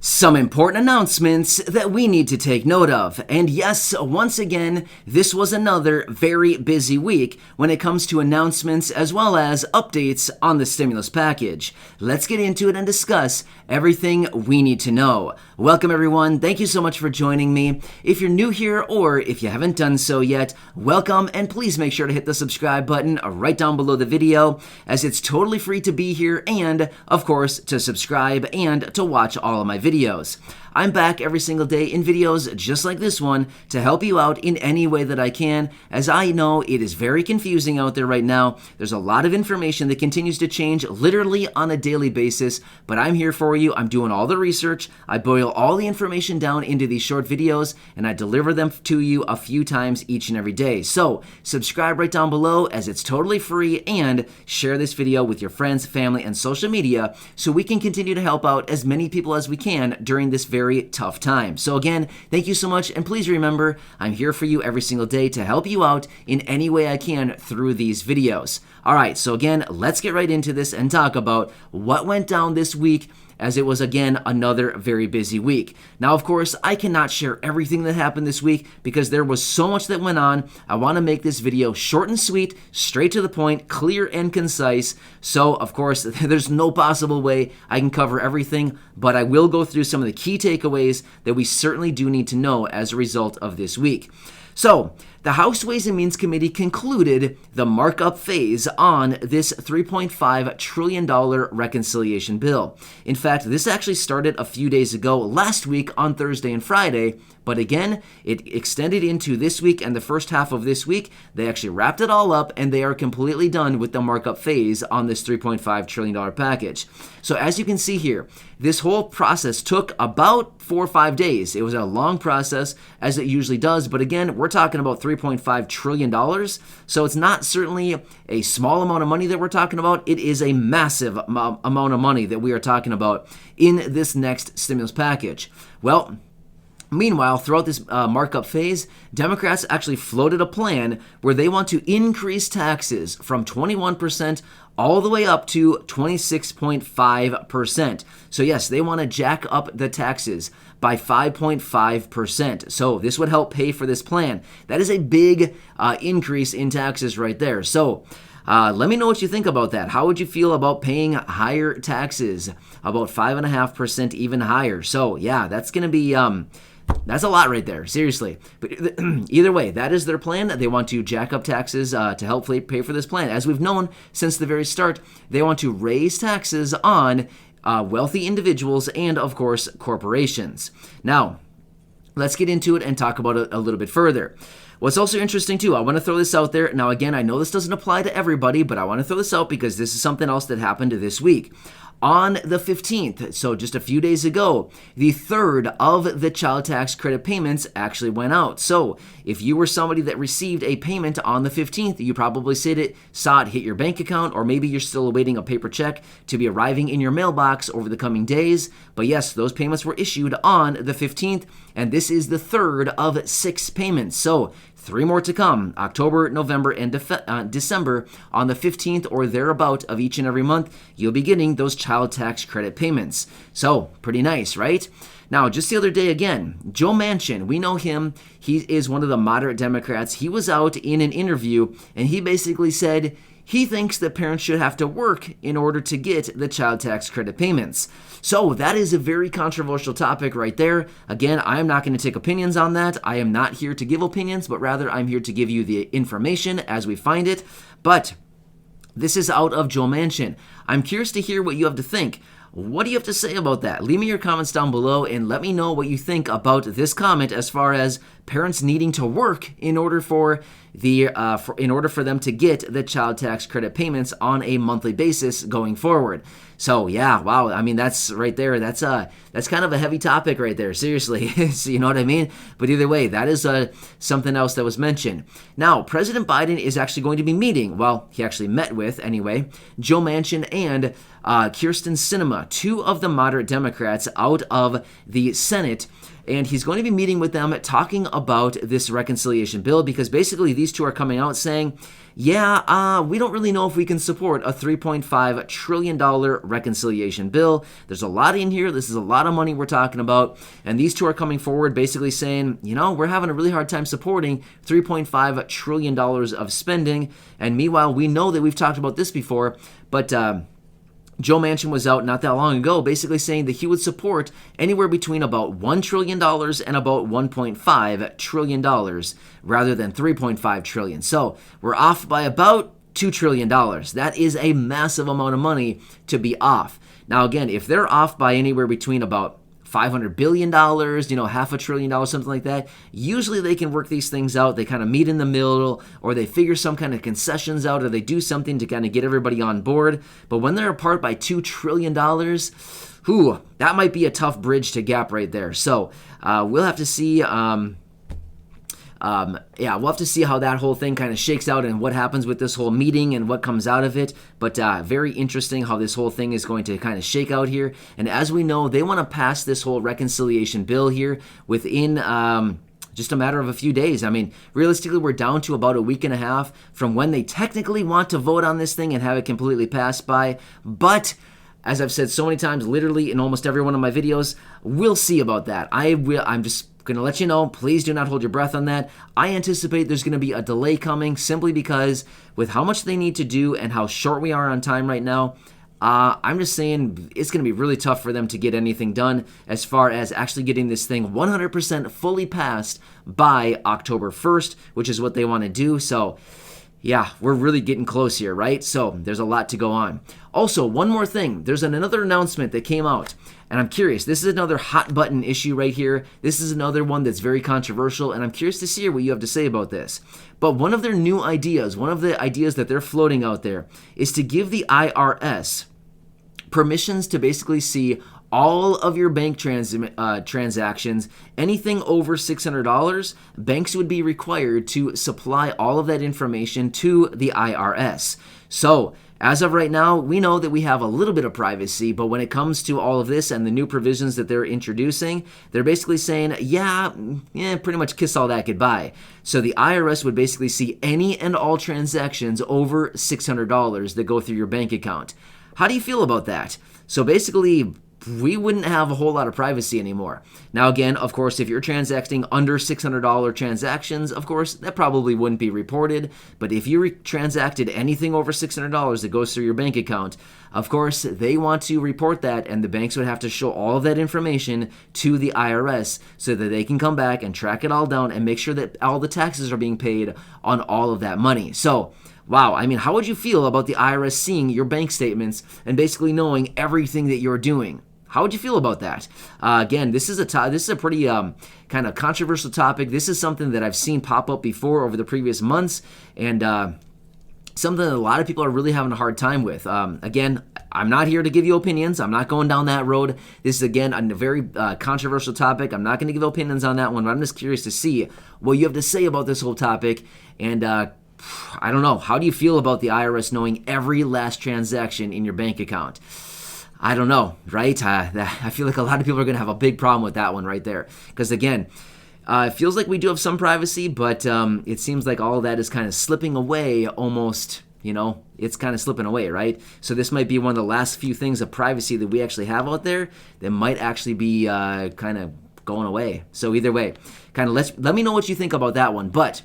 Some important announcements that we need to take note of. And yes, once again, this was another very busy week when it comes to announcements as well as updates on the stimulus package. Let's get into it and discuss everything we need to know. Welcome everyone. Thank you so much for joining me. If you're new here or if you haven't done so yet, welcome, and please make sure to hit the subscribe button right down below the video, as it's totally free to be here and, of course, to subscribe and to watch all of my videos. I'm back every single day in videos just like this one to help you out in any way that I can, as I know it is very confusing out there right now. There's a lot of information that continues to change literally on a daily basis, but I'm here for you. I'm doing all the research. I boil all the information down into these short videos and I deliver them to you a few times each and every day. So subscribe right down below, as it's totally free, and share this video with your friends, family, and social media so we can continue to help out as many people as we can during this very tough time. So again, thank you so much, and please remember, I'm here for you every single day to help you out in any way I can through these videos. Alright, so again, let's get right into this and talk about what went down this week, as it was again another very busy week. Now, of course, I cannot share everything that happened this week because there was so much that went on. I want to make this video short and sweet, straight to the point, clear and concise. So, of course, there's no possible way I can cover everything, but I will go through some of the key takeaways that we certainly do need to know as a result of this week. So, the House Ways and Means Committee concluded the markup phase on this $3.5 trillion reconciliation bill. In fact, this actually started a few days ago, last week on Thursday and Friday, but again, it extended into this week and the first half of this week. They actually wrapped it all up and they are completely done with the markup phase on this $3.5 trillion package. So as you can see here, this whole process took about 4 or 5 days. It was a long process, as it usually does, but again, we're talking about $3.5 trillion, so it's not certainly a small amount of money that we're talking about. It is a massive amount of money that we are talking about in this next stimulus package. Well, meanwhile, throughout this markup phase, Democrats actually floated a plan where they want to increase taxes from 21% all the way up to 26.5%. So yes, they want to jack up the taxes by 5.5%. So this would help pay for this plan. That is a big increase in taxes right there. So let me know what you think about that. How would you feel about paying higher taxes, about 5.5%, even higher? So yeah, that's going to be that's a lot right there, seriously. But either way, that is their plan. They want to jack up taxes to help pay for this plan. As we've known since the very start, they want to raise taxes on wealthy individuals and, of course, corporations. Now, let's get into it and talk about it a little bit further. What's also interesting too, I want to throw this out there. Now again, I know this doesn't apply to everybody, but I want to throw this out because this is something else that happened this week. On the 15th, so just a few days ago, the third of the child tax credit payments actually went out. So if you were somebody that received a payment on the 15th, you probably saw it hit your bank account, or maybe you're still awaiting a paper check to be arriving in your mailbox over the coming days. But yes, those payments were issued on the 15th, and this is the third of 6 payments. So 3 more to come, October, November, and December. On the 15th or thereabout of each and every month, you'll be getting those child tax credit payments. So, pretty nice, right? Now, just the other day again, Joe Manchin, we know him. He is one of the moderate Democrats. He was out in an interview, and he basically said he thinks that parents should have to work in order to get the child tax credit payments. So that is a very controversial topic right there. Again, I am not going to take opinions on that. I am not here to give opinions, but rather I'm here to give you the information as we find it. But this is out of Joe Manchin. I'm curious to hear what you have to think. What do you have to say about that? Leave me your comments down below and let me know what you think about this comment as far as parents needing to work in order for them to get the child tax credit payments on a monthly basis going forward. So yeah, wow. I mean, that's right there. That's kind of a heavy topic right there. Seriously, so you know what I mean? But either way, that is something else that was mentioned. Now, President Biden is actually going to be meeting. Well, he actually met with anyway, Joe Manchin and Kyrsten Sinema, 2 of the moderate Democrats out of the Senate. and he's going to be meeting with them talking about this reconciliation bill, because basically these two are coming out saying, yeah, we don't really know if we can support a $3.5 trillion reconciliation bill. There's a lot in here. This is a lot of money we're talking about. And these two are coming forward basically saying, we're having a really hard time supporting $3.5 trillion of spending. And meanwhile, we know that we've talked about this before, but Joe Manchin was out not that long ago basically saying that he would support anywhere between about $1 trillion and about $1.5 trillion rather than $3.5 trillion. So we're off by about $2 trillion. That is a massive amount of money to be off. Now, again, if they're off by anywhere between about $500 billion, $500 billion, something like that. Usually they can work these things out. They kind of meet in the middle, or they figure some kind of concessions out, or they do something to kind of get everybody on board. But when they're apart by $2 trillion, that might be a tough bridge to gap right there. So we'll have to see. We'll have to see how that whole thing kind of shakes out and what happens with this whole meeting and what comes out of it. But very interesting how this whole thing is going to kind of shake out here. And as we know, they want to pass this whole reconciliation bill here within just a matter of a few days. I mean, realistically, we're down to about a week and a half from when they technically want to vote on this thing and have it completely passed by. But as I've said so many times, literally in almost every one of my videos, we'll see about that. I'm just going to let you know, please do not hold your breath on that. I anticipate there's going to be a delay coming simply because with how much they need to do and how short we are on time right now, I'm just saying it's going to be really tough for them to get anything done as far as actually getting this thing 100% fully passed by October 1st, which is what they want to do. So yeah, we're really getting close here, right? So there's a lot to go on. Also, one more thing. There's another announcement that came out, and I'm curious. This is another hot button issue right here. This is another one that's very controversial, and I'm curious to see what you have to say about this. But one of their new ideas, one of the ideas that they're floating out there, is to give the IRS permissions to basically see all of your bank transactions. Anything over $600, banks would be required to supply all of that information to the IRS. So as of right now, we know that we have a little bit of privacy, but when it comes to all of this and the new provisions that they're introducing, they're basically saying, pretty much kiss all that goodbye. So the IRS would basically see any and all transactions over $600 that go through your bank account. How do you feel about that? So basically, we wouldn't have a whole lot of privacy anymore. Now again, of course, if you're transacting under $600 transactions, of course, that probably wouldn't be reported. But if you transacted anything over $600 that goes through your bank account, of course, they want to report that, and the banks would have to show all of that information to the IRS so that they can come back and track it all down and make sure that all the taxes are being paid on all of that money. So, wow, I mean, how would you feel about the IRS seeing your bank statements and basically knowing everything that you're doing? How would you feel about that? Again, this is a pretty kind of controversial topic. This is something that I've seen pop up before over the previous months, and something that a lot of people are really having a hard time with. Again, I'm not here to give you opinions. I'm not going down that road. This is, again, a very controversial topic. I'm not going to give opinions on that one, but I'm just curious to see what you have to say about this whole topic. And I don't know. How do you feel about the IRS knowing every last transaction in your bank account? I don't know, right? I feel like a lot of people are going to have a big problem with that one right there. Because again, it feels like we do have some privacy, but it seems like all of that is kind of slipping away almost, it's kind of slipping away, right? So this might be one of the last few things of privacy that we actually have out there that might actually be kind of going away. So either way, kind of let me know what you think about that one. But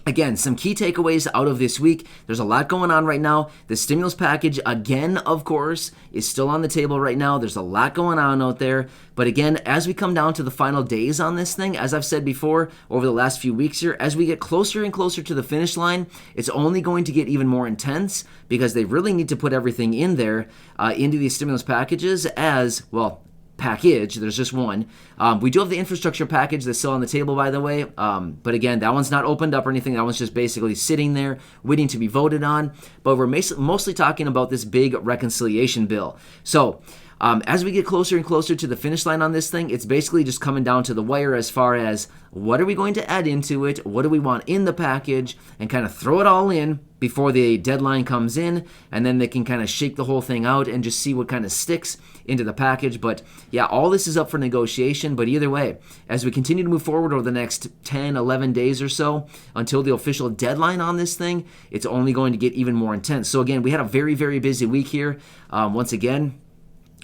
again, some key takeaways out of this week. There's a lot going on right now. The stimulus package, again, of course, is still on the table right now. There's a lot going on out there. But again, as we come down to the final days on this thing, as I've said before, over the last few weeks here, as we get closer and closer to the finish line, it's only going to get even more intense because they really need to put everything in there into these stimulus packages as, well, package. There's just one. We do have the infrastructure package that's still on the table, by the way. But again, that one's not opened up or anything. That one's just basically sitting there waiting to be voted on. But we're mostly talking about this big reconciliation bill. So As we get closer and closer to the finish line on this thing, it's basically just coming down to the wire as far as what are we going to add into it, what do we want in the package, and kind of throw it all in before the deadline comes in, and then they can kind of shake the whole thing out and just see what kind of sticks into the package. But yeah, all this is up for negotiation, but either way, as we continue to move forward over the next 10, 11 days or so until the official deadline on this thing, it's only going to get even more intense. So again, we had a very, very busy week here. Once again,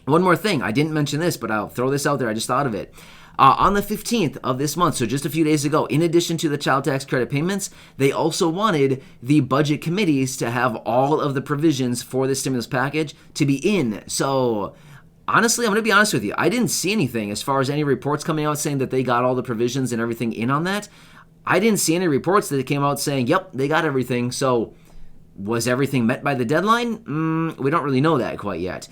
one more thing, I didn't mention this, but I'll throw this out there, I just thought of it. On the 15th of this month, so just a few days ago, in addition to the child tax credit payments, they also wanted the budget committees to have all of the provisions for the stimulus package to be in. So honestly, I'm going to be honest with you, I didn't see anything as far as any reports coming out saying that they got all the provisions and everything in on that. I didn't see any reports that came out saying, yep, they got everything. So was everything met by the deadline? We don't really know that quite yet.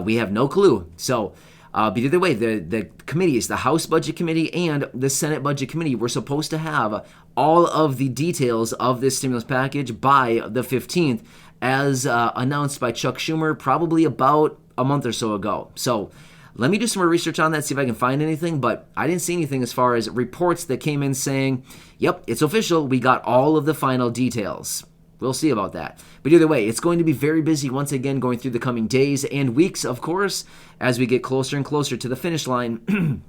We have no clue. So but either way, the committees, the House Budget Committee and the Senate Budget Committee, were supposed to have all of the details of this stimulus package by the 15th, as announced by Chuck Schumer probably about a month or so ago. So let me do some more research on that, see if I can find anything, but I didn't see anything as far as reports that came in saying, yep, it's official, we got all of the final details. We'll see about that. But either way, it's going to be very busy once again going through the coming days and weeks, of course, as we get closer and closer to the finish line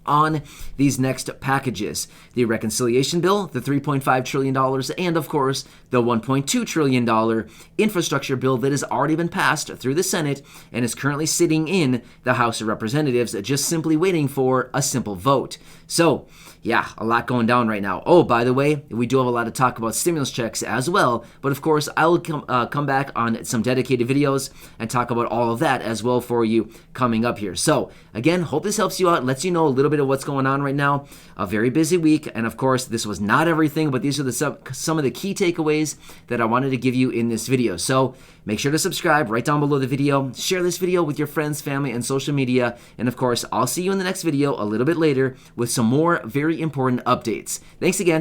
on these next packages. The reconciliation bill, the $3.5 trillion, and of course, the $1.2 trillion infrastructure bill that has already been passed through the Senate and is currently sitting in the House of Representatives, just simply waiting for a simple vote. So, yeah, a lot going down right now. Oh, by the way, we do have a lot of talk about stimulus checks as well, but of course, I will come back on some dedicated videos and talk about all of that as well for you coming up here. So, again, hope this helps you out, lets you know a little bit of what's going on right now. A very busy week, and of course, this was not everything, but these are some of the key takeaways that I wanted to give you in this video. So, make sure to subscribe right down below the video, share this video with your friends, family, and social media, and of course, I'll see you in the next video a little bit later with some more very important updates. Thanks again.